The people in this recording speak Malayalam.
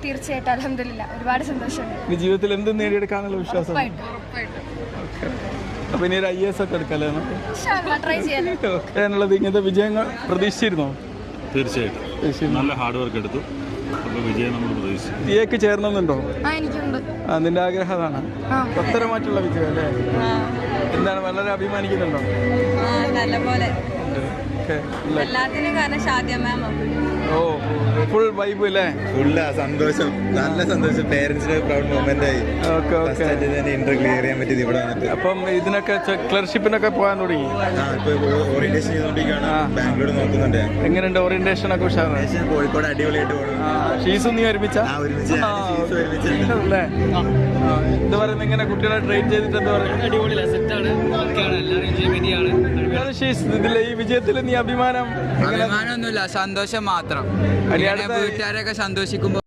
തീർച്ചയായിട്ടും അൽഹംദുലില്ലാ ഒരുപാട് സന്തോഷമുണ്ട്. ജീവിതത്തിൽ എന്തും നേടിയെടുക്കാനുള്ള വിശ്വാസം. അപ്പൊ ഇനി ഒരു IAS ഒക്കെ എടുക്കാല്ലേ ട്രൈ ചെയ്യാനുള്ളത്. ഇങ്ങനത്തെ വിജയങ്ങൾ പ്രതീക്ഷിച്ചിരുന്നോ? തീർച്ചയായിട്ടും നല്ല ഹാർഡ് വർക്ക് എടുത്തു. അപ്പോൾ വിജയം നമ്മൾ പ്രതീക്ഷിച്ചു. സിഎക്ക് ചേരണമെന്നുണ്ടോ? എനിക്കുണ്ട്. നിന്റെ ആഗ്രഹം അതാണ്. ഉത്തരമായിട്ടുള്ള വിജയം അല്ലേ? എന്താണ് വളരെ അഭിമാനിക്കുന്നുണ്ടോ? നല്ലപോലെ എല്ലാത്തിനും കാരണം ഷാദിയ മാം. ഓ ഫുൾ വൈബ് അല്ലേ? ഫുള്ളാ സന്തോഷം, നല്ല സന്തോഷം. പേരൻസിന് പ്രൗഡ് മൊമെന്റ് ആയി. ഇന്റർ ക്ലിയർ ചെയ്യാൻ പറ്റിയത് ഇവിടെ വന്നിട്ട്. അപ്പം ഇതിനൊക്കെ ക്ലർഷിപ്പിനൊക്കെ പോകാൻ തുടങ്ങി. ഓറിയന്റേഷൻ ചെയ്തോണ്ടിരിക്കുകയാണ്. ബാംഗ്ലൂർ നോക്കുന്നുണ്ട്. എങ്ങനെയുണ്ട് ഓറിയന്റേഷൻ ഒക്കെ? ഉഷാറാണ്. കോഴിക്കോട് അടിപൊളിയായിട്ട് പോകണം. ഷീസും നീ ഒരുമിച്ചാ? അല്ലേ? എന്താ പറയുന്നത്, ഇങ്ങനെ കുട്ടികളെ ട്രെയിൻ ചെയ്തിട്ട് എന്താ പറയുക? ഷീസ്, ഇതിലെ ഈ വിജയത്തിൽ നീ അഭിമാനമൊന്നുമില്ല, സന്തോഷം മാത്രം. വീട്ടുകാരൊക്കെ സന്തോഷിക്കുമ്പോൾ